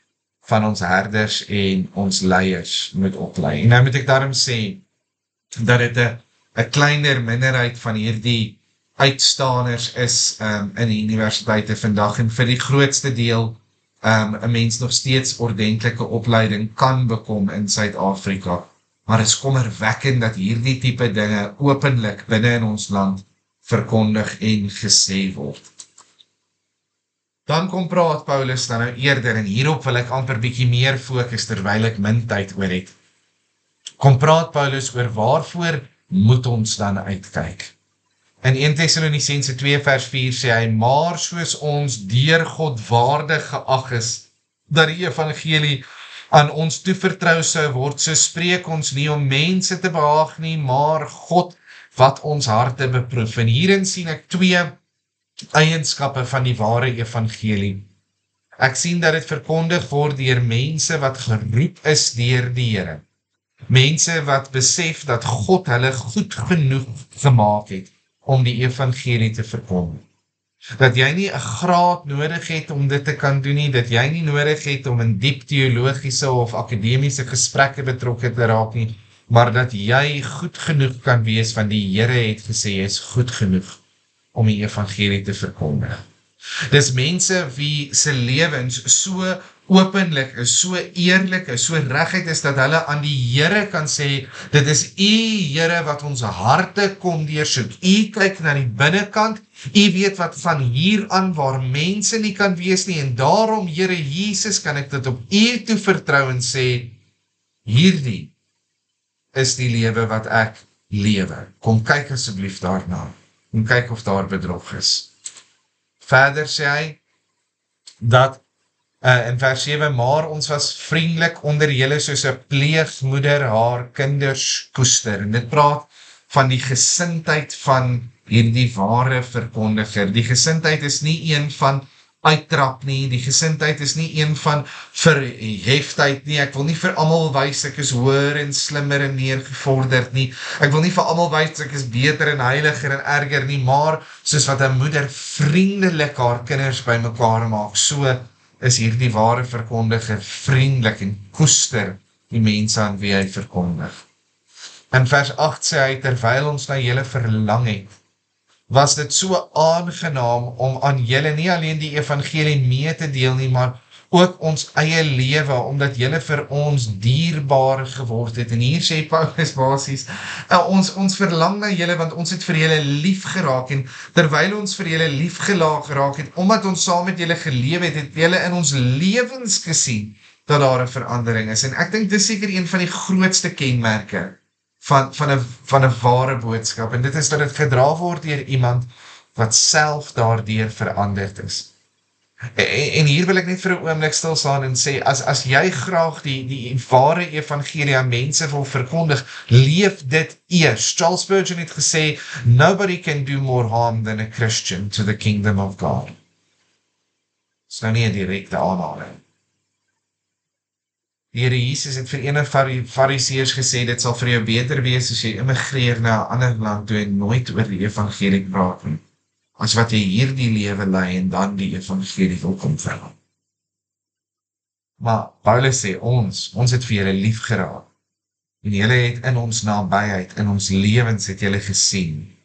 van ons herders en ons leiers moet oplei. En nou moet ek daarom sê, dat dit 'n kleiner minderheid van hierdie uitstaanders is in die universiteite vandag, en vir die grootste deel 'n mens nog steeds ordentlike opleiding kan bekom in Suid-Afrika. Maar het is kommerwekkend dat hierdie tipe dinge openlik binne in ons land verkondig en gesê word. Dan kom praat Paulus dan nou eerder, en hierop wil ek amper bietjie meer fokus terwyl ek min tyd oor het. Kom praat Paulus oor waarvoor moet ons dan uitkyk. In 1 Thessalonisense 2 vers 4 sê hy, maar soos ons deur God waardig geag is, dat die evangelie aan ons toevertrou sou word, so spreek ons nie om mense te behaag nie, maar God wat ons harte beproef. En hierin sien ek 2 eienskappe van die ware evangelie. Ek sien dat dit verkondig word deur mense wat geroep is deur die Here. Mense wat besef dat God hulle goed genoeg gemaak het om die evangelie te verkondig. Dat jy nie 'n graad nodig het om dit te kan doen nie, dat jy nie nodig het om in diep teologiese of akademiese gesprekke betrokke te raak nie, maar dat jy goed genoeg kan wees, want die Here het gesê jy is goed genoeg om die evangelie te verkondig. Dis mense wie se lewens so openlik is, so eerlik is, so reguit is, dat hulle aan die Here kan sê, dit is U Here wat ons harte kom deursoek. U kyk na die binnekant, U weet wat van hier aan waar mense nie kan wees nie, en daarom, Here Jesus, kan ek dit op U toe vertrou en sê, hierdie is die lewe wat ek lewe. Kom kyk asseblief daarna, en kyk of daar bedrog is. Verder sê hy, dat in vers 7, maar ons was vriendelik onder julle soos 'n pleegmoeder haar kinders koester. En dit praat van die gesindheid van hierdie ware verkondiger. Die gesindheid is nie een van uittrap nie, die gesindheid is nie een van verheftheid nie. Ek wil nie vir almal wys ek is hoër en slimmer en meer gevorderd nie. Ek wil nie vir almal wys ek is beter en heiliger en erger nie, maar soos wat 'n moeder vriendelik haar kinders bymekaar maak, so is hierdie ware verkondiger vriendelik en koester die mense aan wie hy verkondig. In vers 8 sê hy, terwyl ons na julle verlang het, was dit so aangenaam om aan julle nie alleen die evangelie mee te deel nie, maar ook ons eie lewe, omdat julle vir ons dierbaar geword het. En hier sê Paulus basies, ons verlang na julle, want ons het vir julle lief geraak, en terwyl ons vir julle lief geraak het, omdat ons saam met julle geleef het, het julle in ons lewens gesien, dat daar 'n verandering is. En ek dink dis seker een van die grootste kenmerke van 'n ware boodskap, en dit is dat dit gedra word deur iemand wat self daardeur veranderd is. En hier wil ek net vir 'n oomblik stil staan en sê, as jy graag die ware evangelie aan mense wil verkondig, leef dit eers. Charles Spurgeon het gesê, nobody can do more harm than a Christian to the kingdom of God. Dis nou nie 'n direkte aanhaling. Die Here Jesus het vir ene fariseërs gesê, dit sal vir jou beter wees as jy immigreer na 'n ander land toe en nooit oor die evangelie praat nie, as wat jy hierdie lewe lei en dan die evangelie wil kom verhaal. Maar Paulus sê, ons het vir julle lief geraak, en julle het in ons nabyheid, in ons lewens het julle gesien,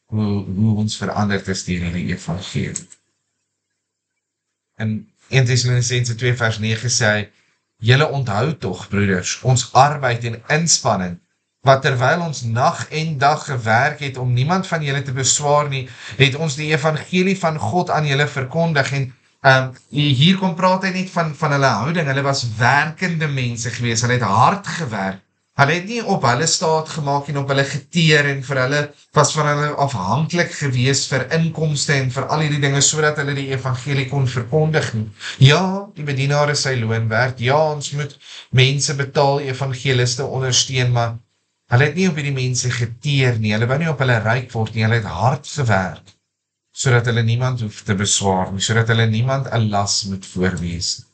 hoe ons veranderd is deur hierdie evangelie. In 1 Thessalonisense 2 vers 9 sê hy, julle onthou tog, broeders, ons arbeid en inspanning, wat terwyl ons nag en dag gewerk het om niemand van julle te beswaar nie, het ons die evangelie van God aan julle verkondig. En hier kom praat hy net van hulle houding. Hulle was werkende mense gewees, hulle het hard gewerk. Hulle het nie op hulle staat gemaak en op hulle geteer en vir hulle was van hulle afhanklik gewees vir inkomste en vir al hierdie dinge, sodat hulle die evangelie kon verkondig nie. Ja, die bedienaar is sy loon werd. Ja, ons moet mense betaal, evangeliste ondersteun, maar Hulle het nie op hierdie mense geteer nie, hulle wou nie op hulle ryk word nie, hulle het hard gewerk, sodat hulle niemand hoef te beswaar nie, sodat hulle niemand 'n las moet voorwees.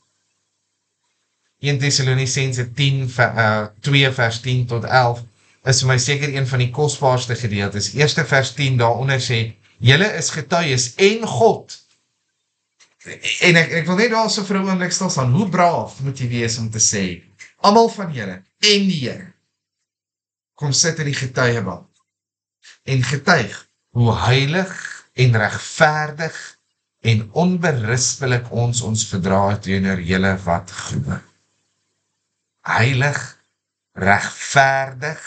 1 Tessalonisense 2 vers 10 tot 11 is vir my seker een van die kosbaarste gedeeltes. Eerste vers 10 daaronder sê, julle is getuies en God. En ek wil net daar so vir 'n oomblik stil staan, hoe braaf moet jy wees om te sê, almal van julle en die Here, kom sit in die getuiebank en getuig hoe heilig en regverdig en onberispelik ons verdra het teenoor julle wat glo. Heilig, regverdig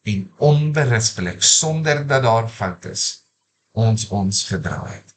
en onberispelik, sonder dat daar fout is, ons gedra het.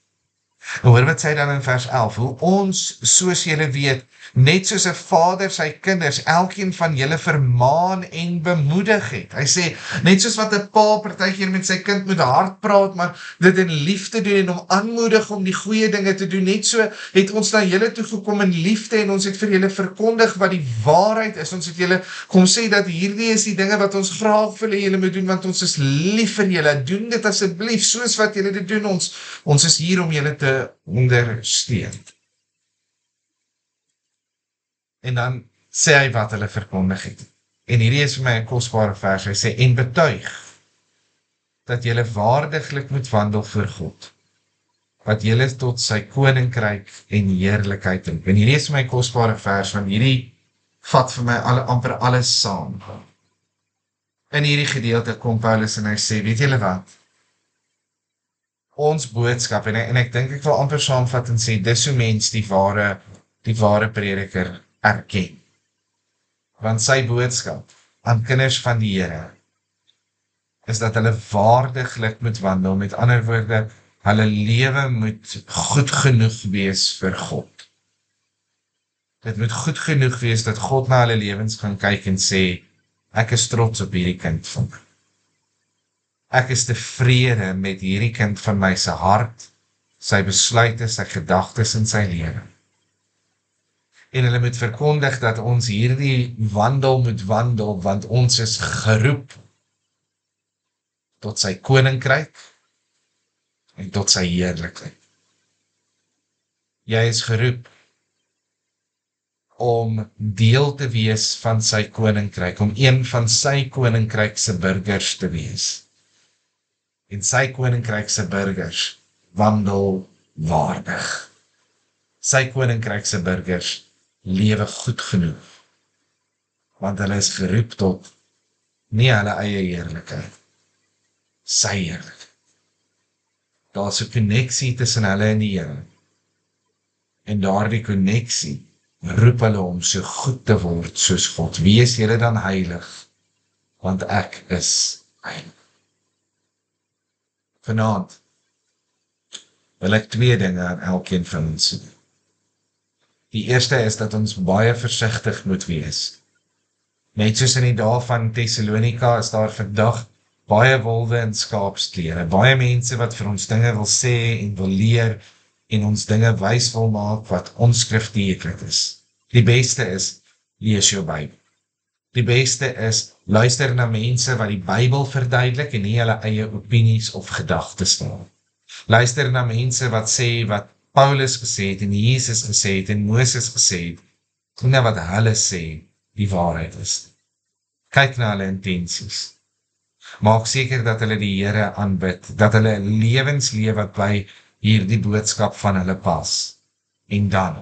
En hoor wat sê dan in vers 11, hoe ons, soos julle weet, net soos 'n vader sy kinders, elkeen van julle vermaan en bemoedig het. Hy sê, net soos wat 'n pa partykeer met sy kind moet hard praat, maar dit in liefde doen en hom aanmoedig om die goeie dinge te doen, net so het ons na julle toe gekom in liefde en ons het vir julle verkondig wat die waarheid is. Ons het julle kom sê dat hierdie is die dinge wat ons graag wil hê julle moet doen, want ons is lief vir julle. Doen dit asseblief soos wat julle dit doen. Ons is hier om julle te ondersteun. En dan sê hy wat hulle verkondig het. En hierdie is vir my 'n kosbare vers. Hy sê, en betuig dat julle waardiglik moet wandel voor God, wat julle tot sy koninkryk en heerlikheid roep. En hierdie is vir my 'n kosbare vers, want hierdie vat vir my amper alles saam. In hierdie gedeelte kom Paulus en hy sê, weet julle wat? Ons boodskap, en ek dink ek wil amper saamvat en sê, dis hoe mens die ware prediker erken. Want sy boodskap aan kinders van die Here is dat hulle waardiglik moet wandel, met ander woorde, hulle lewe moet goed genoeg wees vir God. Dit moet goed genoeg wees dat God na hulle lewens gaan kyk en sê, ek is trots op hierdie kind van my. Ek is tevrede met hierdie kind van my se hart, sy besluite, sy gedagtes en sy lewe. En hulle moet verkondig dat ons hierdie wandel moet wandel, want ons is geroep tot sy koninkryk en tot sy heerlikheid. Jy is geroep om deel te wees van sy koninkryk, om een van sy koninkryk se burgers te wees. En sy koninkryk se burgers wandel waardig. Sy koninkryk se burgers lewe goed genoeg, want hulle is geroep tot nie hulle eie heerlikheid, sy heerlikheid. Daar is 'n koneksie tussen hulle en die Here, en daardie koneksie roep hulle om so goed te word soos God. Wees julle dan heilig, want ek is heilig. Vanaand wil ek 2 dinge aan elkeen van ons sê. Die eerste is dat ons baie versigtig moet wees. Net soos in die dae van Thessalonika is daar vandag baie wolwe in skaapsklere, baie mense wat vir ons dinge wil sê en wil leer en ons dinge wys wil maak wat onskriftelik is. Die beste is, lees jou Bybel. Die beste is, luister na mense wat die Bybel verduidelik en nie hulle eie opinies of gedagtes stel. Luister na mense wat sê wat Paulus gesê het en Jesus gesê het en Moses gesê het, en na wat hulle sê die waarheid is. Kyk na hulle intensies. Maak seker dat hulle die Here aanbid, dat hulle lewens leef wat by hierdie boodskap van hulle pas. En dan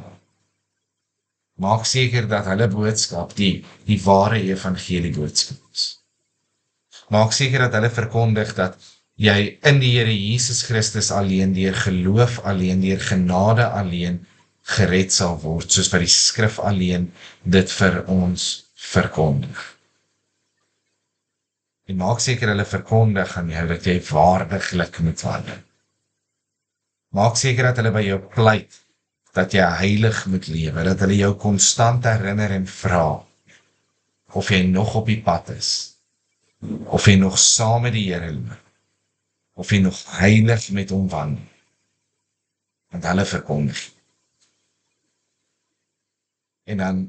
maak seker dat hulle boodskap die ware evangelie boodskap is. Maak seker dat hulle verkondig dat jy in die Here Jesus Christus alleen, deur geloof alleen, deur genade alleen gered sal word, soos wat die skrif alleen dit vir ons verkondig. En maak seker hulle verkondig aan jou dat jy waardiglik moet wandel. Maak seker dat hulle by jou pleit dat jy heilig moet lewe, dat hulle jou konstant herinner en vra of jy nog op die pad is, of jy nog saam met die Here loop, of jy nog heilig met hom wandel, want hulle verkondig. En dan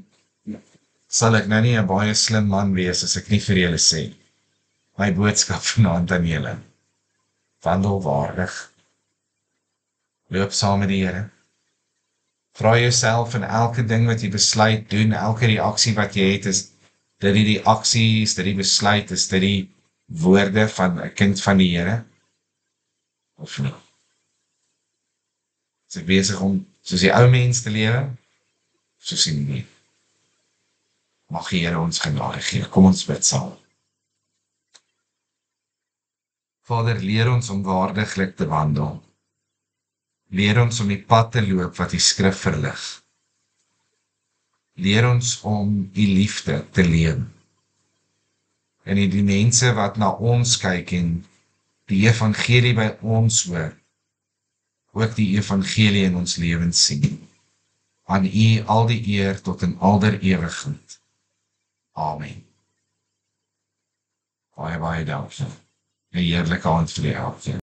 sal ek nou nie 'n baie slim man wees as ek nie vir julle sê, My boodskap vanaand aan julle. Wandel waardig. Loop saam met die Here. Vra jouself in elke ding wat jy besluit doen, elke reaksie wat jy het, is dit die aksie, is dit die besluit, is dit die woorde van 'n kind van die Here? Of nie? Is ek besig om soos die ou mens te lewe? Of soos die nie? Mag die Here ons genade gee. Kom ons bid saam. Vader, leer ons om waardiglik te wandel. Leer ons om die pad te loop wat die skrif verlig. Leer ons om die liefde te leef. En die mense wat na ons kyk en die evangelie by ons hoor, ook die evangelie in ons lewens sien. Aan U al die eer tot in alder ewigheid. Amen. Baie dankie. 'n heerlike aand vir die elkeen.